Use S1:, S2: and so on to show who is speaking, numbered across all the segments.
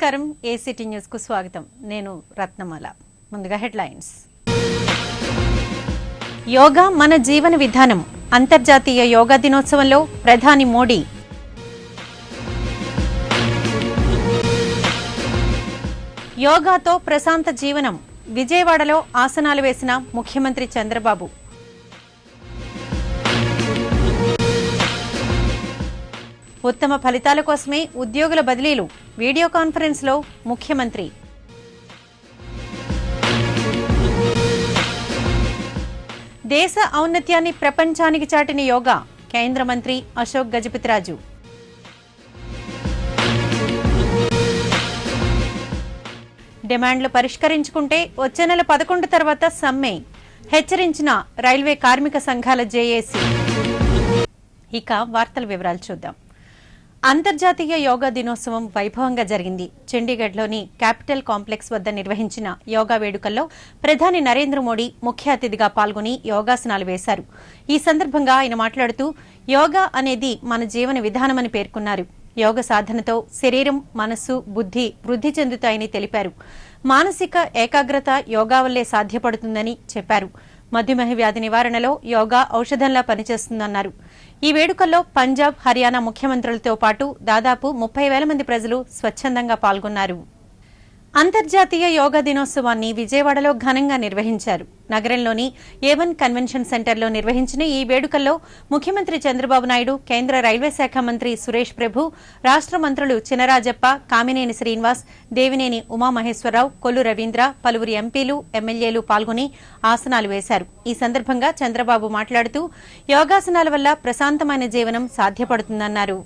S1: నమస్కారం ACT news కు స్వాగతం. నేను రత్నమాల. ముందుగా హెడ్లైన్స్. యోగా మన జీవన విధానం. అంతర్జాతీయ యోగా దినోత్సవంలో ప్రధాని మోడీ. యోగాతో ప్రశాంత జీవనం. విజయవాడలో ఆసనాలు వేసిన ముఖ్యమంత్రి చంద్రబాబు. ఉత్తమ ఫలితాల కోసమే ఉద్యోగుల బదిలీలు. వీడియో కాన్ఫరెన్స్ లో ముఖ్యమంత్రి. దేశ ఔన్నత్యాన్ని ప్రపంచానికి చాటిన యోగా. కేంద్ర మంత్రి అశోక్ గజపతిరాజు. డిమాండ్లు పరిష్కరించుకుంటే వచ్చే నెల 11 తర్వాత సమ్మె. హెచ్చరించిన రైల్వే కార్మిక సంఘాల జేఏసీ. ఇక వార్తల వివరాలు చూద్దాం. అంతర్జాతీయ యోగా దినోత్సవం వైభవంగా జరిగింది. చండీగఢ్లోని క్యాపిటల్ కాంప్లెక్స్ వద్ద నిర్వహించిన యోగా వేడుకల్లో ప్రధాని నరేంద్ర మోడీ ముఖ్య అతిథిగా పాల్గొని యోగాసనాలు వేశారు. ఈ సందర్భంగా ఆయన మాట్లాడుతూ యోగా అనేది మన జీవన విధానమని పేర్కొన్నారు. యోగ సాధనతో శరీరం, మనస్సు, బుద్ధి వృద్ధి చెందుతాయని తెలిపారు. మానసిక ఏకాగ్రత యోగా వల్లే సాధ్యపడుతుందని చెప్పారు. మధుమేహ వ్యాధి నివారణలో యోగా ఔషధంలా పనిచేస్తుందన్నారు. ఈ వేడుకల్లో పంజాబ్, హర్యానా ముఖ్యమంత్రులతో పాటు దాదాపు 30,000 మంది ప్రజలు స్వచ్ఛందంగా పాల్గొన్నారు. అంతర్జాతీయ యోగా దినోత్సవాన్ని విజయవాడలో ఘనంగా నిర్వహించారు. నగరంలోని A1 కన్వెన్షన్ సెంటర్లో నిర్వహించిన ఈ వేడుకల్లో ముఖ్యమంత్రి చంద్రబాబు నాయుడు, కేంద్ర రైల్వే శాఖ మంత్రి సురేష్ ప్రభు, రాష్ట్ర మంత్రులు చినరాజప్ప, కామినేని శ్రీనివాస్, దేవినేని ఉమామహేశ్వరరావు, కొల్లు రవీంద్ర, పలువురు ఎంపీలు, ఎమ్మెల్యేలు పాల్గొని ఆసనాలు వేశారు. ఈ సందర్భంగా చంద్రబాబు మాట్లాడుతూ యోగాసనాల వల్ల ప్రశాంతమైన జీవనం సాధ్యపడుతుందన్నారు.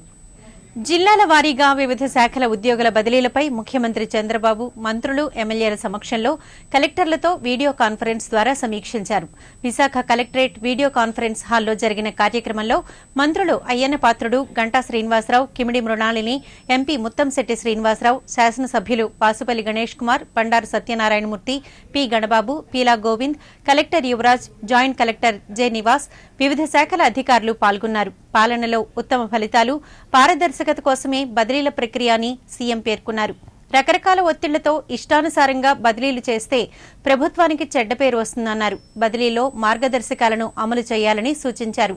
S1: జిల్లాల వారీగా వివిధ శాఖల ఉద్యోగుల బదిలీలపై ముఖ్యమంత్రి చంద్రబాబు మంత్రులు, ఎమ్మెల్యేల సమక్షంలో కలెక్టర్లతో వీడియో కాన్ఫరెన్స్ ద్వారా సమీక్షించారు. విశాఖ కలెక్టరేట్ వీడియో కాన్ఫరెన్స్ హాల్లో జరిగిన కార్యక్రమంలో మంత్రులు అయ్యన్న పాత్రుడు, గంటా శ్రీనివాసరావు, కిమిడి మృణాళిని, ఎంపీ ముత్తంశెట్టి శ్రీనివాసరావు, శాసనసభ్యులు Vasupalli Ganesh Kumar, Bandaru Satyanarayana Murthy, P Ganababu, Peela Govind, collector Yuvraj, joint collector J Nivas, వివిధ శాఖల అధికారులు పాల్గొన్నారు. పాలనలో ఉత్తమ ఫలితాలు, పారదర్శకత కోసమే బదిలీల ప్రక్రియ అని సీఎం పేర్కొన్నారు. రకరకాల ఒత్తిళ్లతో ఇష్టానుసారంగా బదిలీలు చేస్తే ప్రభుత్వానికి చెడ్డ పేరు వస్తుందన్నారు. బదిలీలో మార్గదర్శకాలను అమలు చేయాలని సూచించారు.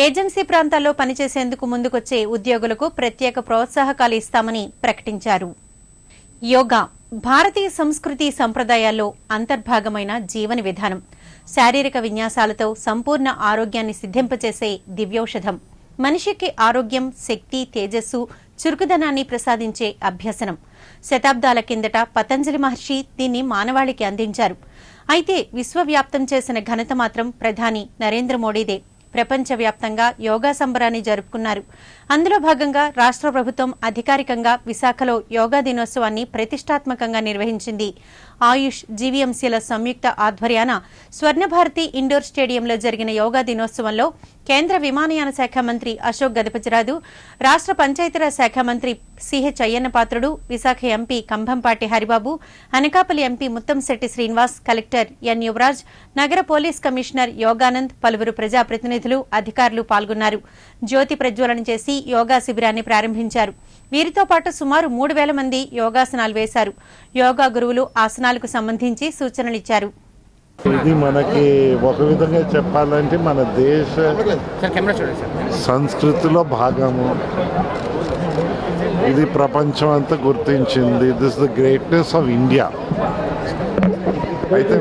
S1: ఏజెన్సీ ప్రాంతాల్లో పనిచేసేందుకు ముందుకొచ్చే ఉద్యోగులకు ప్రత్యేక ప్రోత్సాహకాలు ఇస్తామని ప్రకటించారు. యోగా భారతీయ సంస్కృతి సంప్రదాయాల్లో అంతర్భాగమైన జీవన విధానం. శారీరక విన్యాసాలతో సంపూర్ణ ఆరోగ్యాన్ని సిద్ధింపచేసే దివ్యౌషధం. మనిషికి ఆరోగ్యం, శక్తి, తేజస్సు, చురుకుదనాన్ని ప్రసాదించే అభ్యసనం. శతాబ్దాల కిందట పతంజలి మహర్షి దీన్ని మానవాళికి అందించారు. అయితే విశ్వవ్యాప్తం చేసిన ఘనత మాత్రం ప్రధాని నరేంద్ర మోడీదే. ప్రపంచవ్యాప్తంగా యోగా సంబరాన్ని జరుపుకున్నారు. అందులో భాగంగా రాష్ట్ర ప్రభుత్వం అధికారికంగా విశాఖలో యోగా దినోత్సవాన్ని ప్రతిష్టాత్మకంగా నిర్వహించింది. ఆయుష్, జీవీఎంసీల సంయుక్త ఆధ్వర్యాన స్వర్ణభారతి ఇండోర్ స్టేడియంలో జరిగిన యోగా దినోత్సవంలో కేంద్ర విమానయాన శాఖ మంత్రి అశోక్ గజపతిరాజు, రాష్ట్ర పంచాయతీరాజ్ శాఖ మంత్రి CH Ayyanna Patrudu, Visakha MP Kambhampati Haribabu, Anakapalli MP Muttamsetti Srinivas, collector N Yuvaraj, నగర పోలీస్ కమిషనర్ యోగానంద్, పలువురు ప్రజాప్రతినిధులు, అధికారులు పాల్గొన్నారు. జ్యోతి ప్రజ్వలన చేసి యోగా శిబిరాన్ని ప్రారంభించారు. వీరితో పాటు సుమారు 3,000 మంది యోగాసనాలు వేశారు. యోగా గురువులు ఆసనాలకు సంబంధించి సూచనలిచ్చారు.
S2: ఇది మనకి ఒక విధంగా చెప్పాలంటే మన దేశ సంస్కృతిలో భాగము. ఇది ప్రపంచం అంతా గుర్తించింది. This the greatness of India. అయితే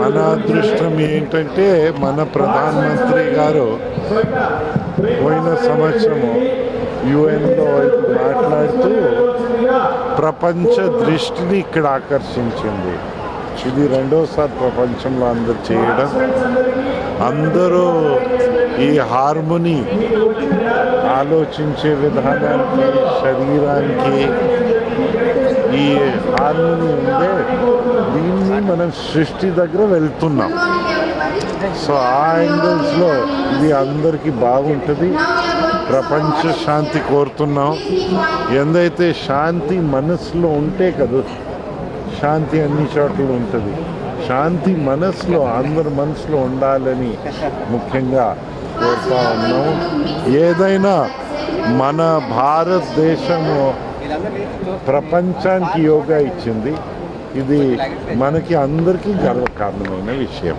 S2: మన అదృష్టం ఏంటంటే మన ప్రధానమంత్రి గారు పోయిన సంవత్సరము యుఎన్లో మాట్లాడుతూ ప్రపంచ దృష్టిని ఇక్కడ ఆకర్షించింది. ఇది రెండోసారి ప్రపంచంలో అందరు చేయడం. అందరూ ఈ హార్మోనీ ఆలోచించే విధానానికి, శరీరానికి ఈ హార్మోనీ ఉందే, దీన్ని మనం సృష్టి దగ్గర వెళ్తున్నాం. సో ఆ యాంగిల్స్లో ఇది అందరికీ బాగుంటుంది. ప్రపంచ శాంతి కోరుతున్నాం. ఎందైతే శాంతి మనసులో ఉంటే కదా శాంతి అన్ని చోట్ల ఉంటుంది. శాంతి మనసులో, అందరి మనసులో ఉండాలని ముఖ్యంగా కోరుతా ఉన్నాం. ఏదైనా మన భారతదేశము ప్రపంచానికి యోగా ఇచ్చింది. ఇది మనకి అందరికీ గర్వకారణమైన విషయం.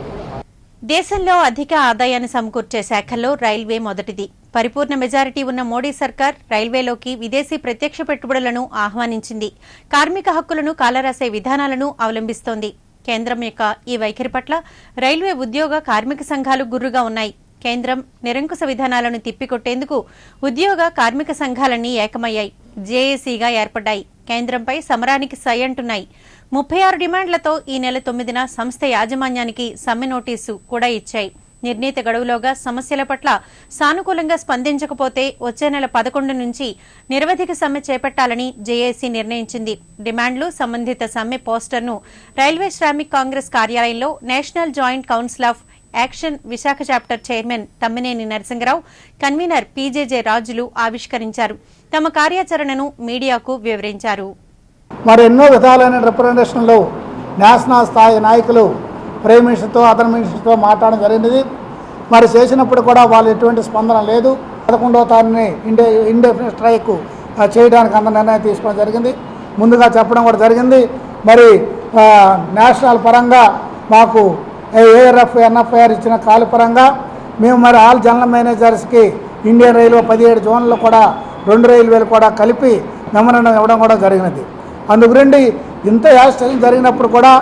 S1: దేశంలో అధిక ఆదాయాన్ని సమకూర్చే శాఖల్లో రైల్వే మొదటిది. పరిపూర్ణ మెజారిటీ ఉన్న మోడీ సర్కార్ రైల్వేలోకి విదేశీ ప్రత్యక్ష పెట్టుబడులను ఆహ్వానించింది. కార్మిక హక్కులను కాలరాసే విధానాలను అవలంబిస్తోంది. కేంద్రం యొక్క ఈ వైఖరి పట్ల రైల్వే ఉద్యోగ కార్మిక సంఘాలు గుర్రుగా ఉన్నాయి. కేంద్రం నిరంకుశ విధానాలను తిప్పికొట్టేందుకు ఉద్యోగ కార్మిక సంఘాలన్నీ ఏకమయ్యాయి, జేఏసీగా ఏర్పడ్డాయి. కేంద్రంపై సమరానికి సై అంటున్నాయి. 36 డిమాండ్లతో ఈ నెల 9న సంస్థ యాజమాన్యానికి సమ్మె నోటీసు కూడా ఇచ్చాయి. నిర్ణీత గడువులోగా సమస్యల పట్ల సానుకూలంగా స్పందించకపోతే వచ్చే నెల 11 నుంచి నిరవధిక సమ్మె చేపట్టాలని జేఏసీ నిర్ణయించింది. డిమాండ్లు సంబంధిత సమ్మె పోస్టర్ను రైల్వే శ్రామిక్ కాంగ్రెస్ కార్యాలయంలో national joint council of action Visakha chapter chairman Tammineni Narasingarao, convener PJJ రాజులు ఆవిష్కరించారు. తమ కార్యాచరణను మీడియాకు వివరించారు.
S3: మరి ఎన్నో విధాలైన రిప్రజెంటేషన్లు నేషనల్ స్థాయి నాయకులు ప్రైమ్ మినిస్టర్తో అదర్ మినిస్టర్తో మాట్లాడడం జరిగినది. మరి చేసినప్పుడు కూడా వాళ్ళు ఎటువంటి స్పందన లేదు. 11వ తారీఖుని ఇండెఫినిట్ స్ట్రైక్ చేయడానికి అంత నిర్ణయం తీసుకోవడం జరిగింది. ముందుగా చెప్పడం కూడా జరిగింది. మరి నేషనల్ పరంగా మాకు ఏఆర్ఎఫ్ ఎన్ఎఫ్ఐఆర్ ఇచ్చిన కాలు పరంగా మేము మరి ఆల్ జనరల్ మేనేజర్స్కి ఇండియన్ రైల్వే 17 జోన్లు కూడా 2 రైల్వేలు కూడా కలిపి మెమరాండం ఇవ్వడం కూడా జరిగినది. అందుగురించి ఇంత యాక్సిడెంట్ జరిగినప్పుడు కూడా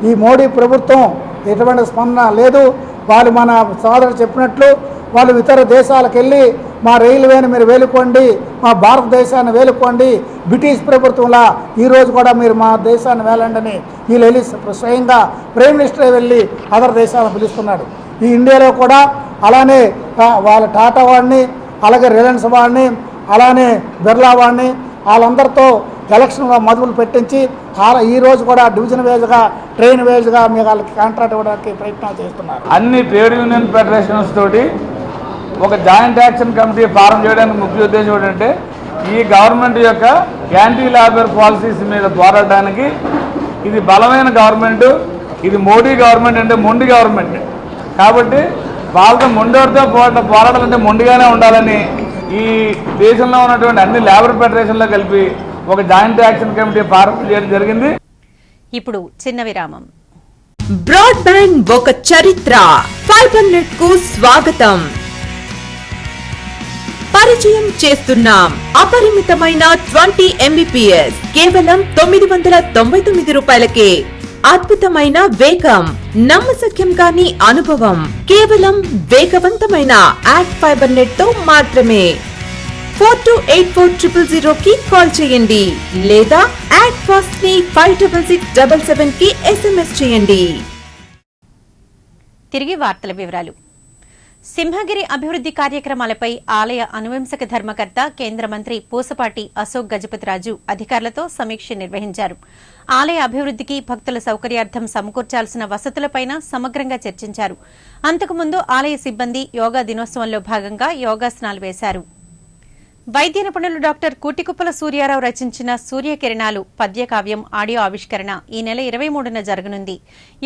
S3: ఈ మోడీ ప్రభుత్వం ఎటువంటి స్పందన లేదు. వాళ్ళు మన సోదరులు చెప్పినట్లు వాళ్ళు ఇతర దేశాలకు వెళ్ళి మా రైల్వేని మీరు వేలుకోండి, మా భారతదేశాన్ని వేలుకోండి, బ్రిటిష్ ప్రభుత్వంలా ఈరోజు కూడా మీరు మా దేశాన్ని వేలండి అని వీళ్ళు వెళ్ళి స్వయంగా ప్రైమ్ మినిస్టరే వెళ్ళి అదర్ దేశాలను పిలుస్తున్నాడు. ఈ ఇండియాలో కూడా అలానే వాళ్ళ టాటా వాడిని, అలాగే రిలయన్స్ వాడిని, అలానే బిర్లా వాడిని వాళ్ళందరితో ఎలక్షన్లో మొదలు పెట్టించి ఈరోజు కూడా డివిజన్ వేజ్గా ట్రైన్ వేజ్గా మీకు వాళ్ళకి కాంట్రాక్ట్ ఇవ్వడానికి ప్రయత్నాలు చేస్తున్నారు.
S4: అన్ని ట్రేడ్ యూనియన్ ఫెడరేషన్స్ తోటి ఒక జాయింట్ యాక్షన్ కమిటీ ఫారం చేయడానికి ముఖ్య ఉద్దేశం ఏంటంటే ఈ గవర్నమెంట్ యొక్క యాంటీ లేబర్ పాలసీస్ మీద పోరాడడానికి. ఇది బలమైన గవర్నమెంట్, ఇది మోడీ గవర్నమెంట్ అంటే మొండి గవర్నమెంట్. కాబట్టి వాళ్ళతో మొండితో పోరాడాలంటే మొండిగానే ఉండాలని ఈ దేశంలో ఉన్నటువంటి అన్ని లేబర్ ఫెడరేషన్లో కలిపి ఒక జాయింట్ యాక్షన్ కమిటీ ఫారం చేయడం జరిగింది.
S1: ఇప్పుడు చిన్న విరామం.
S5: బ్రాడ్బ్యాండ్ ఒక చరిత్ర. ఫైబర్ నెట్ కు స్వాగతం. పరిచయం చేస్తున్నాం అపరిమితమైన 20 Mbps కేవలం 999 రూపాయలకే. అద్భుతమైన వేగం, నమ్మశక్యం కాని అనుభవం కేవలం వేగవంతమైన యాడ్ ఫైబర్ నెట్ తో మాత్రమే. 428400 కి కాల్ చేయండి లేదా యాడ్ ఫాస్ట్ ని 56677 కి SMS చేయండి.
S1: తిరిగి వార్తల వివరాలు. సింహగిరి అభివృద్ధి కార్యక్రమాలపై ఆలయ అనువంశక ధర్మకర్త కేంద్ర మంత్రి పూసపాటి అశోక్ గజపతిరాజు అధికారులతో సమీక్ష నిర్వహించారు. ఆలయ అభివృద్ధికి భక్తుల సౌకర్యార్థం సమకూర్చాల్సిన వసతులపైన సమగ్రంగా చర్చించారు. అంతకుముందు ఆలయ సిబ్బంది యోగా దినోత్సవంలో భాగంగా యోగాసనాలు వేశారు. వైద్య నిపుణులు డాక్టర్ కూటికుప్పల సూర్యారావు రచించిన సూర్యకిరణాలు పద్యకావ్యం ఆడియో ఆవిష్కరణ ఈ నెల 23న జరగనుంది.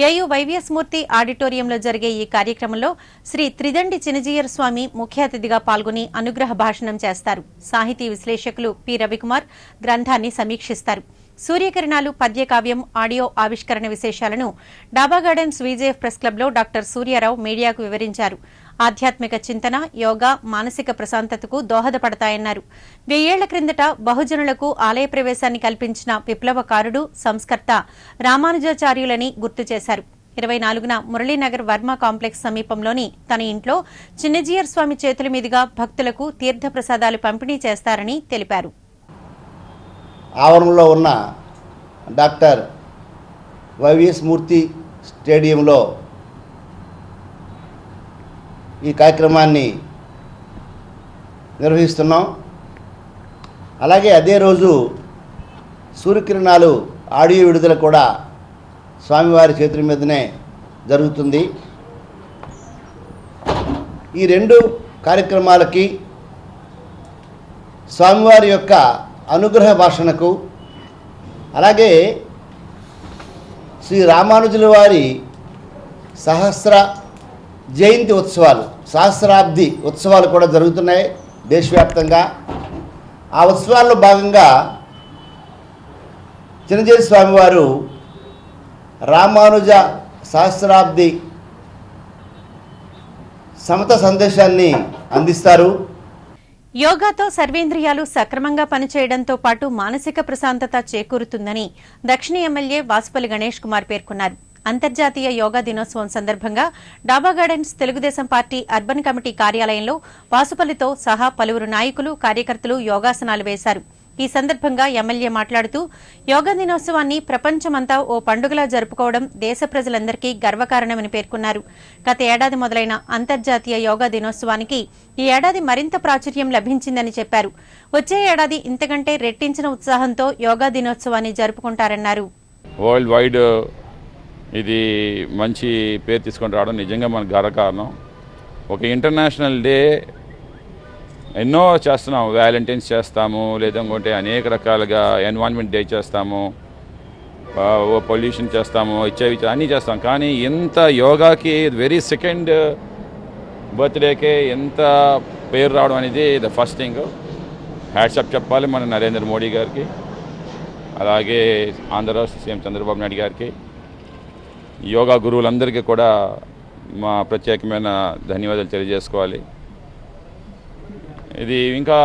S1: ఏయు వైవిఎస్ మూర్తి ఆడిటోరియంలో జరిగే ఈ కార్యక్రమంలో శ్రీ త్రిదండి చినజీయర్ స్వామి ముఖ్య అతిథిగా పాల్గొని అనుగ్రహ భాషణం చేస్తారు. సాహితీ విశ్లేషకులు పి రవికుమార్ గ్రంథాన్ని సమీక్షిస్తారు. సూర్యకిరణాలు పద్యకావ్యం ఆడియో ఆవిష్కరణ విశేషాలను డాబా గార్డెన్స్ విజేఎఫ్ ప్రెస్ క్లబ్లో డాక్టర్ సూర్యారావు మీడియాకు వివరించారు. ఆధ్యాత్మిక చింతన, యోగా మానసిక ప్రశాంతతకు దోహదపడతాయన్నారు. 1000 ఏళ్ల క్రిందట బహుజనులకు ఆలయ ప్రవేశాన్ని కల్పించిన విప్లవకారుడు, సంస్కర్త రామానుజాచార్యులని గుర్తు చేశారు. 24న మురళీనగర్ వర్మ కాంప్లెక్స్ సమీపంలోని తన ఇంట్లో చిన్నజీయర్ స్వామి చేతుల మీదుగా భక్తులకు తీర్థప్రసాదాలు పంపిణీ చేస్తారని తెలిపారు.
S6: ఆవరణలో ఉన్న డాక్టర్ వైవిఎస్ మూర్తి స్టేడియంలో ఈ కార్యక్రమాన్ని నిర్వహిస్తున్నాం. అలాగే అదే రోజు సూర్యకిరణాలు ఆడియో విడుదల కూడా స్వామివారి చేతుల మీదనే జరుగుతుంది. ఈ 2 కార్యక్రమాలకి స్వామివారి యొక్క అనుగ్రహ భాషణకు, అలాగే శ్రీ రామానుజుల వారి సహస్ర జయంతి ఉత్సవాలు, సహస్రాబ్ది ఉత్సవాలు కూడా జరుగుతున్నాయి దేశవ్యాప్తంగా. ఆ ఉత్సవాల్లో భాగంగా చిన్నజీర స్వామివారు రామానుజ సహస్రాబ్ది సమత సందేశాన్ని అందిస్తారు.
S1: యోగాతో సర్వేంద్రియాలు సక్రమంగా పనిచేయడంతో పాటు మానసిక ప్రశాంతత చేకూరుతుందని దక్షిణ ఎమ్మెల్యే వాసుపల్లి గణేష్ కుమార్ పేర్కొన్నారు. అంతర్జాతీయ యోగా దినోత్సవం సందర్భంగా డాబా gardens Telugu Desam party urban committee కార్యాలయంలో వాసుపల్లితో సహా పలువురు నాయకులు కార్యకర్తలు యోగాసనాలు వేశారు. ఈ సందర్భంగా ఎమ్మెల్యే మాట్లాడుతూ యోగా దినోత్సవాన్ని ప్రపంచమంతా ఓ పండుగలా జరుపుకోవడం దేశ ప్రజలందరికీ గర్వకారణమని పేర్కొన్నారు. గత ఏడాది మొదలైన అంతర్జాతీయ యోగా దినోత్సవానికి ఈ ఏడాది మరింత ప్రాచుర్యం లభించిందని చెప్పారు. వచ్చే ఏడాది ఇంతకంటే రెట్టించిన ఉత్సాహంతో యోగా దినోత్సవాన్ని జరుపుకుంటారన్నారు.
S7: వరల్డ్ వైడ్ ఇది మంచి పేరు తీసుకొని రావడం నిజంగా మనకు గర్వకారణం. ఒక ఇంటర్నేషనల్ డే ఎన్నో చేస్తున్నాము, వ్యాలంటైన్స్ చేస్తాము, లేదంటే అనేక రకాలుగా ఎన్వైరన్మెంట్ డే చేస్తాము, పొల్యూషన్ చేస్తాము, ఇచ్చేవి అన్నీ చేస్తాం. కానీ ఎంత యోగాకి వెరీ సెకండ్ బర్త్డేకే ఎంత పేరు రావడం అనేది ద ఫస్ట్ థింగ్. హ్యాట్సాప్ చెప్పాలి మన నరేంద్ర మోడీ గారికి, అలాగే ఆంధ్ర రాష్ట్ర సీఎం చంద్రబాబు నాయుడు గారికి, యోగా గురువులందరికీ కూడా మా ప్రత్యేకమైన ధన్యవాదాలు తెలియజేసుకోవాలి. ఇది ఇంకా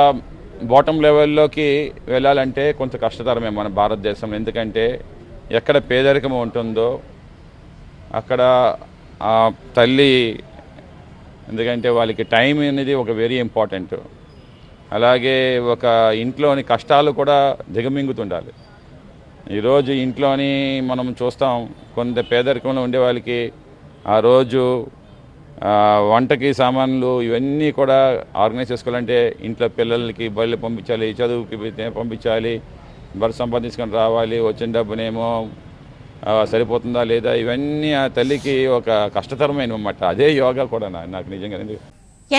S7: బాటమ్ లెవెల్లోకి వెళ్ళాలంటే కొంత కష్టతరమే మన భారతదేశంలో. ఎందుకంటే ఎక్కడ పేదరికం ఉంటుందో అక్కడ ఆ తల్లి, ఎందుకంటే వాళ్ళకి టైం అనేది ఒక వెరీ ఇంపార్టెంట్. అలాగే ఒక ఇంట్లోని కష్టాలు కూడా దిగమింగుతుండాలి. ఈరోజు ఇంట్లోని మనం చూస్తాం, కొంత పేదరికంలో ఉండే వాళ్ళకి ఆ రోజు వంటకి సామాన్లు ఇవన్నీ కూడా ఆర్గనైజ్ చేసుకోవాలంటే ఇంట్లో పిల్లలకి బళ్ళు పంపించాలి, చదువుకి పంపించాలి, బరు సంపాదించుకొని రావాలి, వచ్చిన డబ్బునేమో సరిపోతుందా లేదా, ఇవన్నీ ఆ తల్లికి ఒక కష్టతరమైన అన్నమాట. అదే యోగా కూడా నాకు నిజంగా.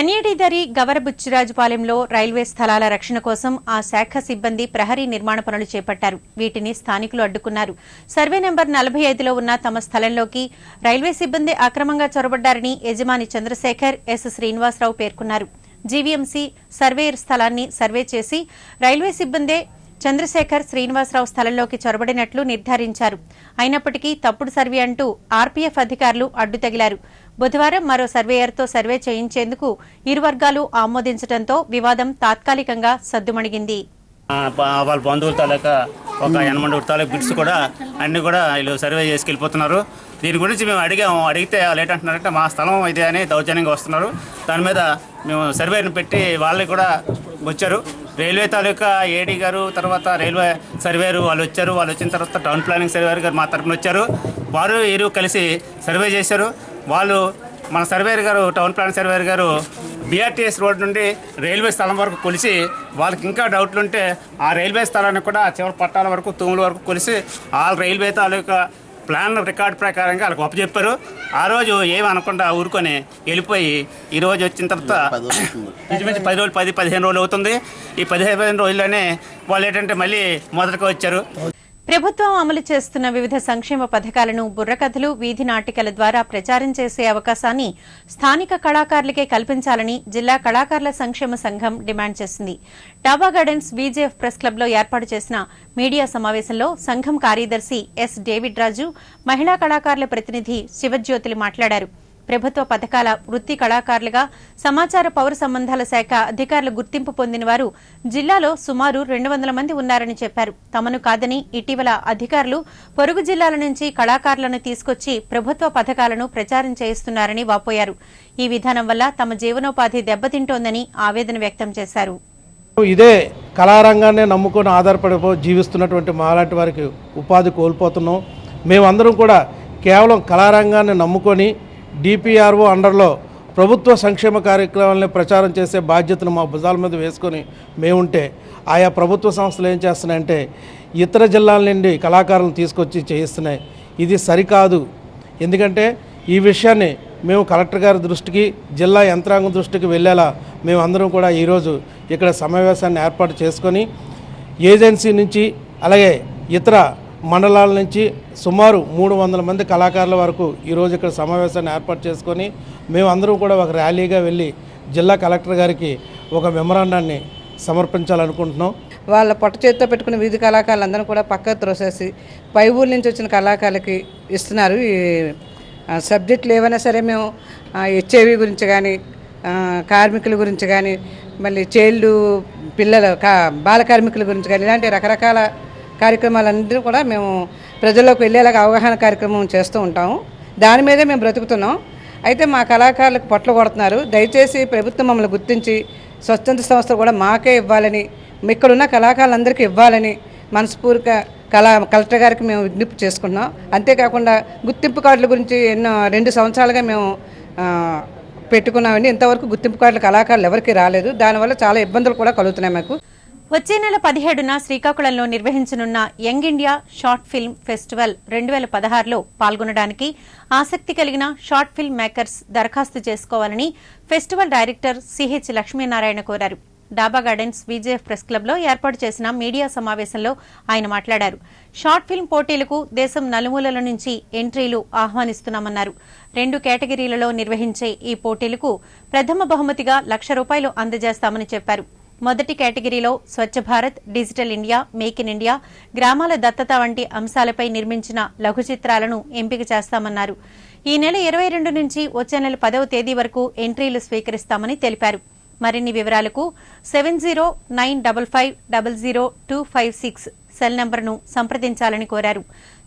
S1: ఎన్ఏడిదరి గవరబుచ్చిరాజుపాలెంలో రైల్వే స్థలాల రక్షణ కోసం ఆ శాఖ సిబ్బంది ప్రహరీ నిర్మాణ పనులు చేపట్టారు. వీటిని స్థానికులు అడ్డుకున్నారు. సర్వే నెంబర్ 45లో ఉన్న తమ స్థలంలోకి రైల్వే సిబ్బంది అక్రమంగా చొరబడ్డారని యజమాని చంద్రశేఖర్ ఎస్ శ్రీనివాసరావు పేర్కొన్నారు. జీవీఎంసీ సర్వేయర్ స్థలాన్ని సర్వే చేసి రైల్వే సిబ్బందే చంద్రశేఖర్ శ్రీనివాసరావు స్థలంలోకి చొరబడినట్లు నిర్ధారించారు. అయినప్పటికీ తప్పుడు సర్వే అంటూ ఆర్పీఎఫ్ అధికారులు అడ్డు తగిలారు. బుధవారం మరో సర్వేయర్తో సర్వే చేయించేందుకు ఇరు వర్గాలు ఆమోదించడంతో వివాదం తాత్కాలికంగా సద్దుమణిగింది.
S8: వాళ్ళ బంధువుల తాలూకా ఒక 8 తాలూకా బిట్స్ కూడా అన్నీ కూడా వీళ్ళు సర్వే చేసుకెళ్ళిపోతున్నారు. దీని గురించి మేము అడిగితే వాళ్ళు ఏంటంటున్నారంటే మా స్థలం ఇదే అని దౌర్జన్యంగా వస్తున్నారు. దాని మీద మేము సర్వేని పెట్టి వాళ్ళని కూడా వచ్చారు. రైల్వే తాలూకా ఏడీ గారు, తర్వాత రైల్వే సర్వేరు వాళ్ళు వచ్చారు. వాళ్ళు వచ్చిన తర్వాత టౌన్ ప్లానింగ్ సర్వేర్ గారు మా తరఫున వచ్చారు. వారు వీరు కలిసి సర్వే చేశారు. వాళ్ళు మన సర్వేర్ గారు, టౌన్ ప్లానింగ్ సర్వేర్ గారు బీఆర్టీఎస్ రోడ్ నుండి రైల్వే స్థలం వరకు కొలిసి వాళ్ళకి ఇంకా డౌట్లుంటే ఆ రైల్వే స్థలాన్ని కూడా చివరి పట్టాల వరకు, తూముల వరకు కొలిసి ఆ రైల్వే తాలూకా ప్లాన్ రికార్డు ప్రకారంగా వాళ్ళకి ఒప్పచెప్పారు. ఆ రోజు ఏమి అనకుండా ఊరుకొని వెళ్ళిపోయి ఈరోజు వచ్చిన తర్వాత ఇంచుమించు 10 రోజులు 10-15 రోజులు అవుతుంది. ఈ 15 రోజుల్లోనే వాళ్ళు ఏంటంటే మళ్ళీ మొదటికి వచ్చారు.
S1: ప్రభుత్వం అమలు చేస్తున్న వివిధ సంక్షేమ పథకాలను బుర్రకథలు, వీధి నాటికల ద్వారా ప్రచారం చేసే అవకాశాన్ని స్థానిక కళాకారులకే కల్పించాలని జిల్లా కళాకారుల సంక్షేమ సంఘం డిమాండ్ చేసింది. డాబా గార్డెన్స్ బీజేఎఫ్ ప్రెస్ క్లబ్లో ఏర్పాటు చేసిన మీడియా సమావేశంలో సంఘం కార్యదర్శి ఎస్ డేవిడ్ రాజు, మహిళా కళాకారుల ప్రతినిధి శివజ్యోతులు మాట్లాడారు. ప్రభుత్వ పథకాల వృత్తి కళాకారులుగా సమాచార పౌర సంబంధాల శాఖ అధికారులు గుర్తింపు పొందిన వారు జిల్లాలో సుమారు 200 మంది ఉన్నారని చెప్పారు. తమను కాదని ఇటీవల అధికారులు పొరుగు జిల్లాల నుంచి కళాకారులను తీసుకొచ్చి ప్రభుత్వ పథకాలను ప్రచారం చేయిస్తున్నారని వాపోయారు. ఈ విధానం వల్ల తమ జీవనోపాధి దెబ్బతింటోందని ఆవేదన వ్యక్తం చేశారు.
S9: ఇదే కళారంగాన్ని నమ్ముకొని ఆధారపడి జీవిస్తున్నటువంటి మాలాంటి వారికి ఉపాధి కోల్పోతున్నాం. మేమందరం కూడా కేవలం కళారంగాన్ని నమ్ముకొని డిపిఆర్ఓ అండర్లో ప్రభుత్వ సంక్షేమ కార్యక్రమాలని ప్రచారం చేసే బాధ్యతను మా భుజాల మీద వేసుకొని మేముంటే ఆయా ప్రభుత్వ సంస్థలు ఏం చేస్తున్నాయంటే ఇతర జిల్లాల నుండి కళాకారులను తీసుకొచ్చి చేయిస్తున్నాయి. ఇది సరికాదు. ఎందుకంటే ఈ విషయాన్ని మేము కలెక్టర్ గారి దృష్టికి, జిల్లా యంత్రాంగం దృష్టికి వెళ్ళేలా మేమందరం కూడా ఈరోజు ఇక్కడ సమావేశాన్ని ఏర్పాటు చేసుకొని ఏజెన్సీ నుంచి అలాగే ఇతర మండలాల నుంచి సుమారు 300 మంది కళాకారుల వరకు ఈరోజు ఇక్కడ సమావేశాన్ని ఏర్పాటు చేసుకొని మేమందరం కూడా ఒక ర్యాలీగా వెళ్ళి జిల్లా కలెక్టర్ గారికి ఒక మెమరాండాన్ని సమర్పించాలనుకుంటున్నాం.
S10: వాళ్ళ పొట్ట చేతితో పెట్టుకున్న వీధి కళాకారులందరూ కూడా పక్కకు త్రోసేసి పై ఊళ్ళ నుంచి వచ్చిన కళాకారులకి ఇస్తున్నారు. ఈ సబ్జెక్టులు ఏవైనా సరే మేము హెచ్ఐవి గురించి కానీ, కార్మికుల గురించి కానీ, మళ్ళీ చైల్డ్ పిల్లల బాల కార్మికుల గురించి కానీ, ఇలాంటి రకరకాల కార్యక్రమాలన్నీ కూడా మేము ప్రజల్లోకి వెళ్ళేలాగా అవగాహన కార్యక్రమం చేస్తూ ఉంటాము. దాని మీదే మేము బ్రతుకుతున్నాం. అయితే మా కళాకారులకు పొట్లు కొడుతున్నారు. దయచేసి ప్రభుత్వం మమ్మల్ని గుర్తించి స్వచ్ఛంద సంస్థలు కూడా మాకే ఇవ్వాలని, ఇక్కడున్న కళాకారులందరికీ ఇవ్వాలని మనస్ఫూర్తిగా కలెక్టర్ గారికి మేము విజ్ఞప్తి చేసుకుంటున్నాం. అంతేకాకుండా గుర్తింపు కార్డుల గురించి 2 సంవత్సరాలుగా మేము పెట్టుకున్నామండి. ఇంతవరకు గుర్తింపు కార్డుల కళాకారులు ఎవరికి రాలేదు. దానివల్ల చాలా ఇబ్బందులు కూడా కలుగుతున్నాయి మాకు.
S1: వచ్చే నెల 17న శ్రీకాకుళంలో నిర్వహించనున్న young India short film festival 2016లో పాల్గొనడానికి ఆసక్తి కలిగిన షార్ట్ ఫిల్మ్ మేకర్స్ దరఖాస్తు చేసుకోవాలని ఫెస్టివల్ డైరెక్టర్ సిహెచ్ లక్ష్మీనారాయణ కోరారు. డాబా గార్డెన్స్ విజేఎఫ్ ప్రెస్ క్లబ్లో ఏర్పాటు చేసిన మీడియా సమావేశంలో ఆయన మాట్లాడారు. షార్ట్ ఫిల్మ్ పోటీలకు దేశం నలుమూలల నుంచి ఎంట్రీలు ఆహ్వానిస్తున్నామన్నారు. 2 కేటగిరీలలో నిర్వహించే ఈ పోటీలకు ప్రథమ బహుమతిగా ₹1,00,000 అందజేస్తామని చెప్పారు. మొదటి కేటగిరీలో Swachh Bharat, digital India, make in India, గ్రామాల దత్తత వంటి అంశాలపై నిర్మించిన లఘు చిత్రాలను ఎంపిక చేస్తామన్నారు. ఈ నెల 22 నుంచి వచ్చే నెల 10వ తేదీ వరకు ఎంట్రీలు స్వీకరిస్తామని తెలిపారు. మరిన్ని వివరాలకు 7095500256 సెల్ నంబర్ను సంప్రదించాలని కోరారు.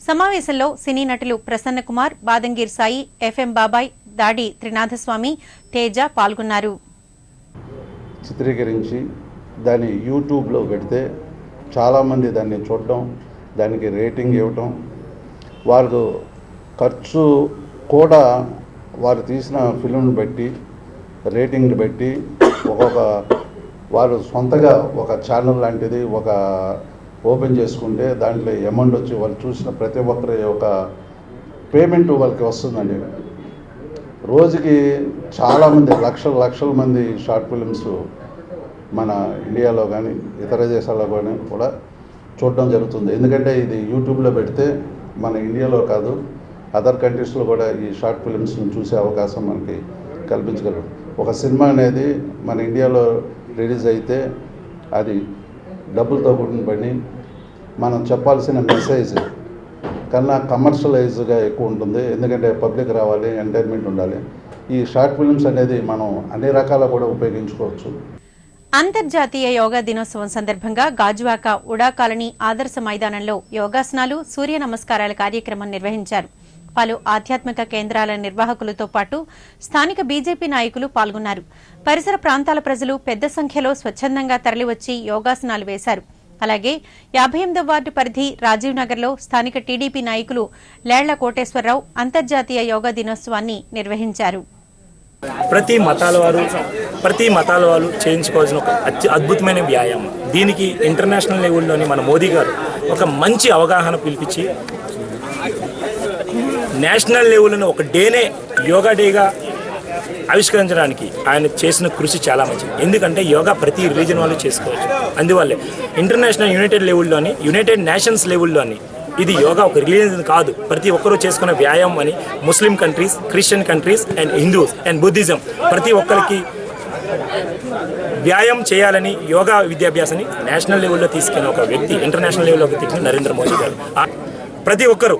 S1: సమావేశంలో సినీ నటులు ప్రసన్న కుమార్, బాదంగీర్ సాయి, ఎఫ్ఎం బాబాయ్, దాడి త్రినాథస్వామి, తేజ పాల్గొన్నారు.
S2: చిత్రీకరించి దాన్ని యూట్యూబ్లో పెడితే చాలామంది దాన్ని చూడడం, దానికి రేటింగ్ ఇవ్వటం, వారు ఖర్చు కూడా వారు తీసిన ఫిల్మ్ని బట్టి రేటింగ్ని బట్టి ఒక్కొక్క వారు సొంతగా ఒక ఛానల్ లాంటిది ఒక ఓపెన్ చేసుకుంటే దాంట్లో అమౌంట్ వచ్చి వాళ్ళు చూసిన ప్రతి ఒక్కరి ఒక పేమెంట్ వాళ్ళకి వస్తుందండి. రోజుకి చాలామంది లక్షల మంది షార్ట్ ఫిల్మ్స్ మన ఇండియాలో కానీ ఇతర దేశాల్లో కానీ కూడా చూడడం జరుగుతుంది. ఎందుకంటే ఇది యూట్యూబ్లో పెడితే మన ఇండియాలో కాదు అదర్ కంట్రీస్లో కూడా ఈ షార్ట్ ఫిల్మ్స్ని చూసే అవకాశం మనకి కల్పించగలరు. ఒక సినిమా అనేది మన ఇండియాలో రిలీజ్ అయితే అది డబ్బులతో కూడిన పని. మనం చెప్పాల్సిన మెసేజ్ కన్నా కమర్షియలైజ్గా ఎక్కువ ఉంటుంది. ఎందుకంటే పబ్లిక్ రావాలి, ఎంటర్టైన్మెంట్ ఉండాలి. ఈ షార్ట్ ఫిల్మ్స్ అనేది మనం అన్ని రకాల కూడా ఉపయోగించుకోవచ్చు.
S1: అంతర్జాతీయ యోగా దినోత్సవం సందర్భంగా గాజువాక ఉడా కాలనీ ఆదర్శ మైదానంలో యోగాసనాలు, సూర్య నమస్కారాల కార్యక్రమం నిర్వహించారు. పలు ఆధ్యాత్మిక కేంద్రాల నిర్వాహకులతో పాటు స్థానిక బీజేపీ నాయకులు పాల్గొన్నారు. పరిసర ప్రాంతాల ప్రజలు పెద్ద సంఖ్యలో స్వచ్ఛందంగా తరలివచ్చి యోగాసనాలు వేశారు. అలాగే 58వ వార్డు పరిధి రాజీవ్ నగర్లో స్థానిక టీడీపీ నాయకులు లేళ్ల కోటేశ్వరరావు అంతర్జాతీయ యోగా దినోత్సవాన్ని నిర్వహించారు.
S11: ప్రతి మతాల వాళ్ళు చేయించుకోవాల్సిన ఒక అద్భుతమైన వ్యాయామం. దీనికి ఇంటర్నేషనల్ లెవెల్లోని మన మోదీ గారు ఒక మంచి అవగాహన పిలిపించి నేషనల్ లెవెల్లోని ఒక డేనే యోగా డేగా ఆవిష్కరించడానికి ఆయన చేసిన కృషి చాలా మంచిది. ఎందుకంటే యోగా ప్రతి రిలీజన్ వాళ్ళు చేసుకోవచ్చు. అందువల్లే ఇంటర్నేషనల్ యునైటెడ్ నేషన్స్ లెవెల్లోని ఇది యోగా ఒక రిలీజన్ కాదు, ప్రతి ఒక్కరూ చేసుకునే వ్యాయామం అని Muslim countries, Christian countries and Hindus and Buddhism ప్రతి ఒక్కరికి వ్యాయామం చేయాలని యోగా విద్యాభ్యాసాన్ని నేషనల్ లెవెల్లో తీసుకున్న ఒక వ్యక్తి, ఇంటర్నేషనల్ లెవెల్లోకి తీసుకున్న నరేంద్ర మోదీ గారు. ప్రతి ఒక్కరూ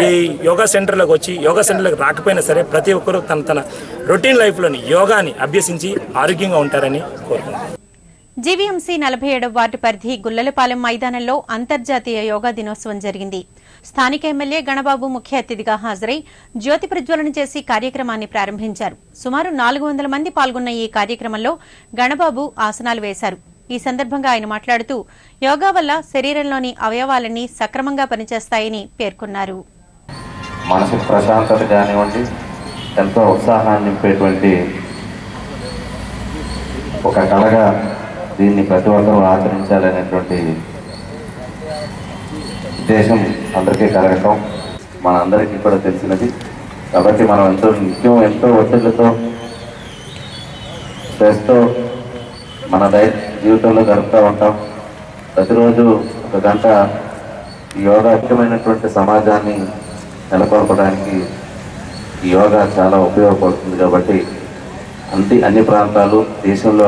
S11: ఈ యోగా సెంటర్లోకి వచ్చి యోగా సెంటర్లోకి రాకపోయినా సరే ప్రతి ఒక్కరూ తన రొటీన్ లైఫ్లోని యోగాని అభ్యసించి ఆరోగ్యంగా ఉంటారని కోరుకుంటున్నాను.
S1: జీవీఎంసీ 47వ వార్డు పరిధి గుల్లలపాలెం మైదానంలో అంతర్జాతీయ యోగా దినోత్సవం జరిగింది. స్థానిక ఎమ్మెల్యే గణబాబు ముఖ్య అతిథిగా హాజరై జ్యోతి ప్రజ్వలన చేసి కార్యక్రమాన్ని ప్రారంభించారు. సుమారు 400 మంది పాల్గొన్న ఈ కార్యక్రమంలో గణబాబు ఆసనాలు వేశారు. ఈ సందర్భంగా ఆయన మాట్లాడుతూ యోగా వల్ల శరీరంలోని అవయవాలన్నీ సక్రమంగా పనిచేస్తాయని పేర్కొన్నారు.
S12: మనసుకు ప్రశాంతత కానివ్వండి, ఎంతో ఉత్సాహాన్ని నింపేటువంటి ఒక కళగా దీన్ని ప్రతి ఒక్కరూ ఆచరించాలనేటువంటి ఉద్దేశం అందరికీ కలగటం మనందరికీ కూడా తెలిసినది. కాబట్టి మనం ఎంతో ఒత్తిళ్లతో స్ట్రెస్తో మన జీవితంలో గడుపుతూ ఉంటాం. ప్రతిరోజు 1 గంట యోగా ముఖ్యమైనటువంటి సమాజాన్ని నెలకొల్పడానికి ఈ యోగా చాలా ఉపయోగపడుతుంది. కాబట్టి అన్ని ప్రాంతాలు దేశంలో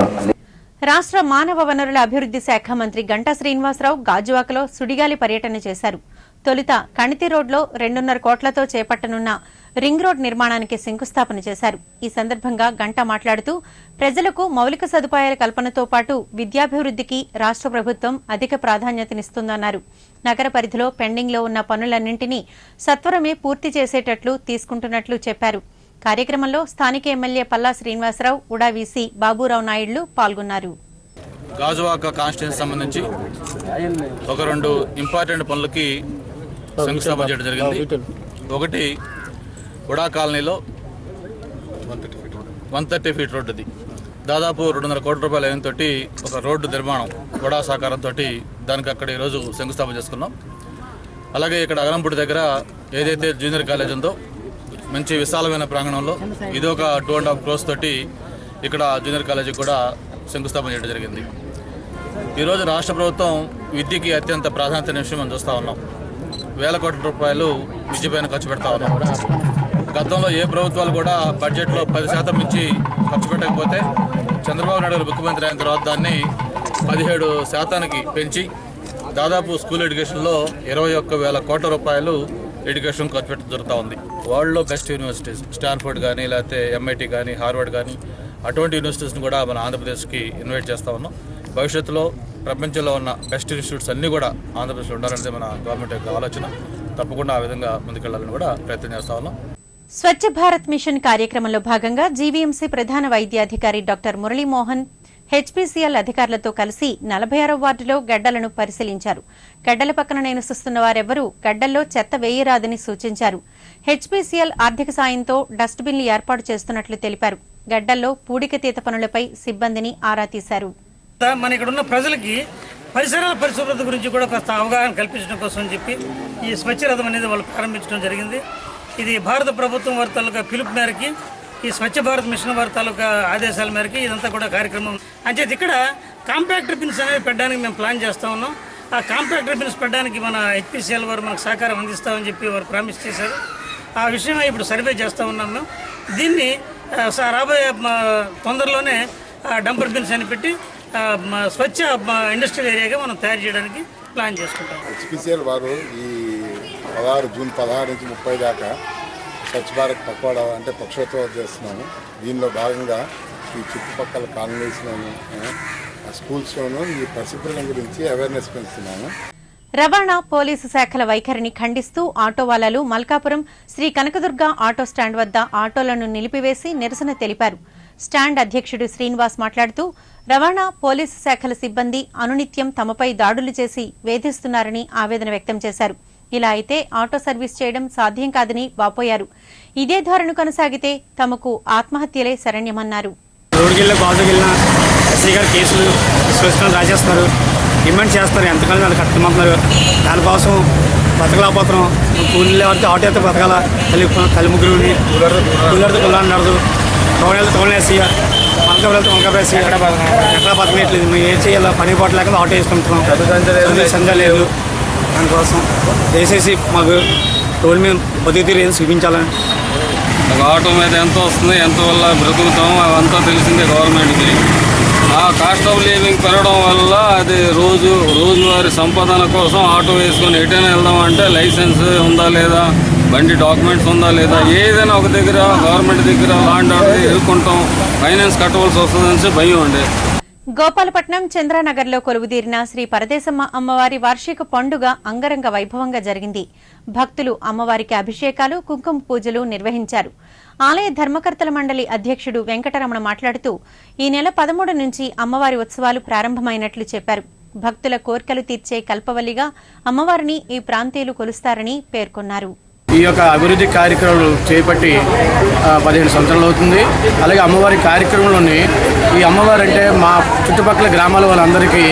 S1: రాష్ట్ర మానవ వనరుల అభివృద్ది శాఖ మంత్రి గంటా శ్రీనివాసరావు గాజువాకలో సుడిగాలి పర్యటన చేశారు. తొలుత కణితి రోడ్లో 2.5 కోట్లతో చేపట్టనున్న రింగ్ రోడ్ నిర్మాణానికి శంకుస్థాపన చేశారు. ఈ సందర్భంగా గంటా మాట్లాడుతూ ప్రజలకు మౌలిక సదుపాయాల కల్పనతో పాటు విద్యాభివృద్దికి రాష్ట్ర ప్రభుత్వం అధిక ప్రాధాన్యతనిస్తుందన్నారు. నగర పరిధిలో పెండింగ్లో ఉన్న పనులన్నింటినీ సత్వరమే పూర్తి చేసేటట్లు తీసుకుంటున్నట్లు చెప్పారు. కార్యక్రమంలో స్థానిక ఎమ్మెల్యే పల్లా శ్రీనివాసరావు, ఉడా వీసీ బాబురావు నాయుడులు పాల్గొన్నారు.
S13: గాజువాక కాన్స్టిట్యూన్సీ సంబంధించి ఒక 2 ఇంపార్టెంట్ పనులకి శంకుస్థాపన చేయడం జరిగింది. ఒకటి ఉడా కాలనీలో 130 ఫీట్ రోడ్డుది దాదాపు 200 కోట్ల రూపాయల వ్యయంతో ఒక రోడ్డు నిర్మాణం ఉడా సహకారంతో దానికి అక్కడ ఈరోజు శంకుస్థాపన చేసుకున్నాం. అలాగే ఇక్కడ అగరంపూడి దగ్గర ఏదైతే జూనియర్ కాలేజ్ ఉందో మంచి విశాలమైన ప్రాంగణంలో ఇది ఒక 2.5 crores తోటి ఇక్కడ జూనియర్ కాలేజీకి కూడా శంకుస్థాపన చేయడం జరిగింది. ఈరోజు రాష్ట్ర ప్రభుత్వం విద్యకి అత్యంత ప్రాధాన్యత విషయం మనం చూస్తూ ఉన్నాం. వేల కోట్ల రూపాయలు విద్యపైన ఖర్చు పెడతా ఉన్నాం. గతంలో ఏ ప్రభుత్వాలు కూడా బడ్జెట్లో 10% మించి ఖర్చు పెట్టకపోతే చంద్రబాబు నాయుడు ముఖ్యమంత్రి అయిన తర్వాత దాన్ని 17% పెంచి దాదాపు స్కూల్ ఎడ్యుకేషన్లో 21,000 కోట్ల రూపాయలు ఎడ్యుకేషన్ ఖర్చు పెట్టడం జరుగుతూ ఉంది. వరల్డ్లో బెస్ట్ యూనివర్సిటీస్ స్టాన్ఫోర్డ్ కానీ లేకపోతే MIT కానీ హార్వర్డ్ కానీ అటువంటి యూనివర్సిటీస్ని కూడా మన ఆంధ్రప్రదేశ్కి ఇన్వైట్ చేస్తూ ఉన్నాం. భవిష్యత్తులో ప్రపంచంలో ఉన్న బెస్ట్ ఇన్స్టిట్యూట్స్ అన్నీ కూడా ఆంధ్రప్రదేశ్లో ఉండాలనేది మన గవర్నమెంట్ యొక్క ఆలోచన. తప్పకుండా ఆ విధంగా ముందుకెళ్లాలని కూడా ప్రయత్నం చేస్తా ఉన్నాం.
S1: స్వచ్ఛ భారత్ మిషన్ కార్యక్రమంలో భాగంగా జీవీఎంసీ ప్రధాన వైద్యాధికారి డాక్టర్ మురళీమోహన్ హెచ్పీసీఎల్ అధికారులతో కలిసి 46వ వార్డులో గడ్డలను పరిశీలించారు. గడ్డల పక్కన నివసిస్తున్న వారెవరూ గడ్డల్లో చెత్త వేయరాదని సూచించారు. హెచ్పీసీఎల్ ఆర్థిక సాయంతో డస్ట్బిన్లు ఏర్పాటు చేస్తున్నట్లు తెలిపారు. గడ్డల్లో పూడికతీత పనులపై సిబ్బందిని ఆరా తీశారు.
S14: మన ఇక్కడ ఉన్న ప్రజలకి పరిసరాల పరిశుభ్రత గురించి కూడా కాస్త అవగాహన కల్పించడం కోసం చెప్పి ఈ స్వచ్ఛ రథం అనేది వాళ్ళు ప్రారంభించడం జరిగింది. ఇది భారత ప్రభుత్వం వారి తాలూకా పిలుపు మేరకి, ఈ స్వచ్ఛ భారత్ మిషన్ వారి తాలూకా ఆదేశాల మేరకి ఇదంతా కూడా కార్యక్రమం. అంచేది ఇక్కడ కాంపాక్టర్ బిన్స్ అనేవి పెట్టడానికి మేము ప్లాన్ చేస్తూ ఉన్నాం. ఆ కాంపాక్టర్ బిన్స్ పెట్టడానికి మన హెచ్పీసీఎల్ వారు మనకు సహకారం అందిస్తామని చెప్పి వారు ప్రామిస్ చేశారు. ఆ విషయమై ఇప్పుడు సర్వే చేస్తూ ఉన్నాం. మేము దీన్ని రాబోయే తొందరలోనే డంపర్ బిన్స్ అని పెట్టి స్వచ్ఛ ఇండస్ట్రియల్ ఏరియాగా మనం తయారు చేయడానికి ప్లాన్ చేసుకుంటాం.
S15: హెచ్పీసీఎల్ వారు ఈ 16 జూన్ 16 నుంచి 30 దాకా స్వచ్ఛ భారత్ పక్వాడా అంటే పక్షోత్సవం చేస్తున్నాము. దీనిలో భాగంగా ఈ చుట్టుపక్కల కాలనీస్లోను స్కూల్స్లోనూ ఈ పరిశుభ్రత గురించి అవేర్నెస్ పెంచుతున్నాము.
S1: రవాణా పోలీసు శాఖల వైఖరిని ఖండిస్తూ ఆటో వాలాలు మల్కాపురం శ్రీ కనకదుర్గ ఆటో స్టాండ్ వద్ద ఆటోలను నిలిపివేసి నిరసన తెలిపారు. స్టాండ్ అధ్యక్షుడు శ్రీనివాస్ మాట్లాడుతూ రవాణా పోలీసు శాఖల సిబ్బంది అనునిత్యం తమపై దాడులు చేసి వేధిస్తున్నారని ఆవేదన వ్యక్తం చేశారు. ఇలా అయితే ఆటో సర్వీస్ చేయడం సాధ్యం కాదని వాపోయారు. ఇదే ధోరణి కొనసాగితే తమకు ఆత్మహత్యలే శరణ్యమన్నారు.
S16: రాజేస్తారు, డిమాండ్ చేస్తారు, ఎంతకాలం వాళ్ళు కట్టమంటున్నారు. దానికోసం బతకలేకపోతున్నాం. కూలీల వరకు ఆటో అయితే బతకాల, తల్లి ముగ్గురు నడదు, టోన్లేసి మలకబెళ్తే మలకబేసి ఎక్కడ బతకట్లేదు. మేము ఏం చేయాలో పని పోవట్లేక ఆటో వేసుకుంటున్నాం. సంజ లేదు. దానికోసం దయచేసి మాకు టోల్ మీద బతుకు తీరు చూపించాలని.
S17: ఆటో మీద ఎంత వస్తుంది, ఎంత వల్ల బ్రతుకుతాం అవంతా తెలిసిందే గవర్నమెంట్కి. ఆ కాస్ట్ ఆఫ్ లివింగ్ పెరగడం వల్ల అది రోజువారీ సంపాదన కోసం ఆటో వేసుకొని ఎటైనా వెళ్దామంటే లైసెన్స్ ఉందా లేదా, బండి డాక్యుమెంట్స్ ఉందా లేదా, ఏదైనా ఒక దగ్గర గవర్నమెంట్ దగ్గర లాండ్ ఆర్డర్ ఎదుర్కొంటాం, ఫైనాన్స్ కట్టవలసి వస్తుందని భయం ఉండే.
S1: గోపాలపట్నం చంద్రానగర్లో కొలువుదీరిన శ్రీ పరదేశమ్మ అమ్మవారి వార్షిక పండుగ అంగరంగ వైభవంగా జరిగింది. భక్తులు అమ్మవారికి అభిషేకాలు, కుంకుమ పూజలు నిర్వహించారు. ఆలయ ధర్మకర్తల మండలి అధ్యక్షుడు వెంకటరమణ మాట్లాడుతూ ఈ నెల 13 నుంచి అమ్మవారి ఉత్సవాలు ప్రారంభమైనట్లు చెప్పారు. భక్తుల కోర్కెలు తీర్చే కల్పవల్లిగా అమ్మవారిని ఈ ప్రాంతీయులు కొలుస్తారని పేర్కొన్నారు.
S9: ఈ యొక్క అభివృద్ధి కార్యక్రమాలు చేపట్టి 15 సంవత్సరాలు అవుతుంది. అలాగే అమ్మవారి కార్యక్రమంలోని ఈ అమ్మవారు అంటే మా చుట్టుపక్కల గ్రామాల వాళ్ళందరికీ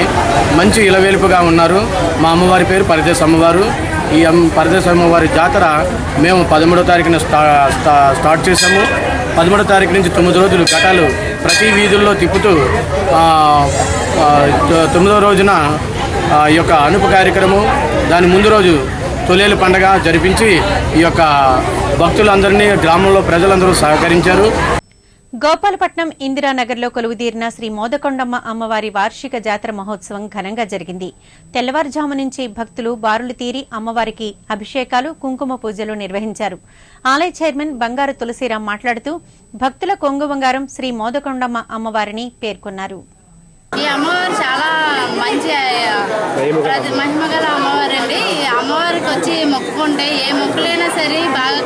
S9: మంచి ఇలవేలుపుగా ఉన్నారు. మా అమ్మవారి పేరు పరదేశ అమ్మవారు. ఈ పరదేశ అమ్మవారి జాతర మేము 13వ తారీఖున స్టార్ట్ చేసాము. 13వ తారీఖు నుంచి 9 రోజులు ఘటాలు ప్రతి వీధుల్లో తిప్పుతూ 9వ రోజున ఈ యొక్క అనుపు కార్యక్రమం, దాని ముందు రోజు తొలేలు పండుగ జరిపించి ఈ యొక్క భక్తులందరినీ గ్రామంలో ప్రజలందరూ సహకరించారు.
S1: గోపాలపట్నం ఇందిరానగర్లో కొలువుదీరిన శ్రీ మోదకొండమ్మ అమ్మవారి వార్షిక జాతర మహోత్సవం ఘనంగా జరిగింది. తెల్లవారుజాము నుంచి భక్తులు బారులు తీరి అమ్మవారికి అభిషేకాలు, కుంకుమ పూజలు నిర్వహించారు. ఆలయ చైర్మన్ బంగారు తులసిరాం మాట్లాడుతూ భక్తుల కొంగు బంగారం శ్రీ మోదకొండమ్మ అమ్మవారిని పేర్కొన్నారు.
S18: ఈ అమ్మవారు చాలా మంచి మహిమగల అమ్మవారు అండి. అమ్మవారికి వచ్చి మొక్కుకుంటే ఏ మొక్కులైనా సరే బాగా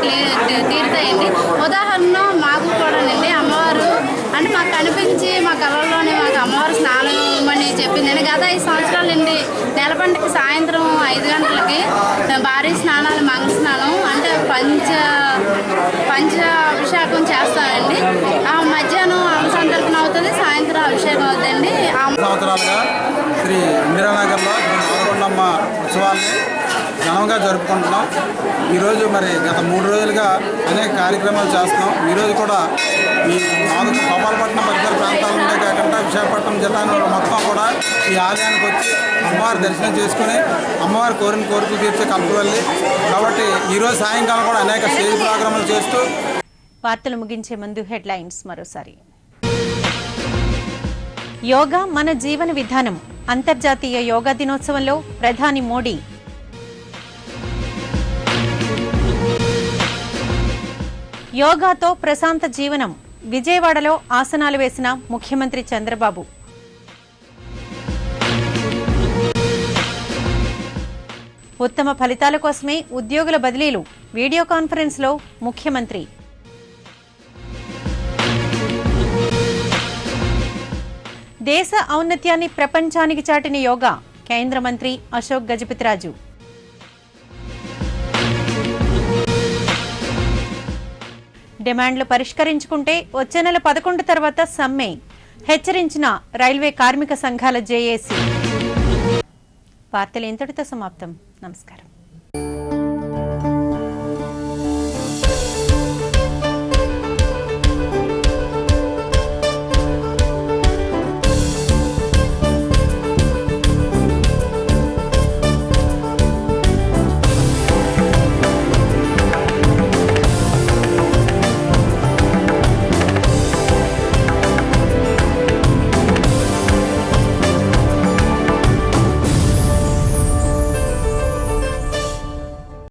S18: తీరుతాయండి. ఉదాహరణ మాకు కూడానండి అమ్మవారు అంటే మాకు కనిపించి మా కళల్లోనే మాకు అమ్మవారు స్నానం అని చెప్పిందండి. గత 5 సంవత్సరాలండి నెల పండుగ సాయంత్రం 5 గంటలకి భారీ స్నానాలు, మంగళ స్నానం అంటే పంచ అభిషేకం చేస్తామండి. ఆ మధ్యాహ్నం సంతర్పణ అవుతుంది, సాయంత్రం అభిషేకం అవుతుందండి.
S19: సంవత్సరాలుగా శ్రీ ఇందిరానగర్లో మోదకొండమ్మ ఉత్సవాన్ని ఘనంగా జరుపుకుంటున్నాం. ఈరోజు మరి గత 3 రోజులుగా అనేక కార్యక్రమాలు చేస్తున్నాం. ఈరోజు కూడా ఈ గోపాలపట్నం పరిసర ప్రాంతాల నుండే కాకుండా విశాఖపట్నం జిల్లాలో మొత్తం కూడా ఈ ఆలయానికి వచ్చి అమ్మవారి దర్శనం చేసుకుని అమ్మవారి కోరిన కోరికలు తీర్చే కల్పవల్లి కాబట్టి ఈరోజు సాయంకాలం కూడా అనేక స్టేజ్ ప్రోగ్రాములు చేస్తూ.
S1: వార్తలు ముగించే ముందు హెడ్లైన్స్ మరోసారి. యోగా మన జీవన విధానం. అంతర్జాతీయ యోగా దినోత్సవంలో ప్రధాని మోడీ. యోగాతో ప్రశాంత జీవనం. విజయవాడలో ఆసనాలు వేసిన ముఖ్యమంత్రి చంద్రబాబు. ఉత్తమ ఫలితాల కోసమే ఉద్యోగుల బదిలీలు. వీడియో కాన్ఫరెన్స్లో ముఖ్యమంత్రి. దేశ ఔన్నత్యాన్ని ప్రపంచానికి చాటిన యోగా. కేంద్ర మంత్రి అశోక్ గజపతిరాజు. డిమాండ్లు పరిష్కరించుకుంటే వచ్చే నెల 11 తర్వాత సమ్మె. హెచ్చరించిన రైల్వే కార్మిక సంఘాల జేఏసీ. వార్తలు ఇంతటితో సమాప్తం. నమస్కారం.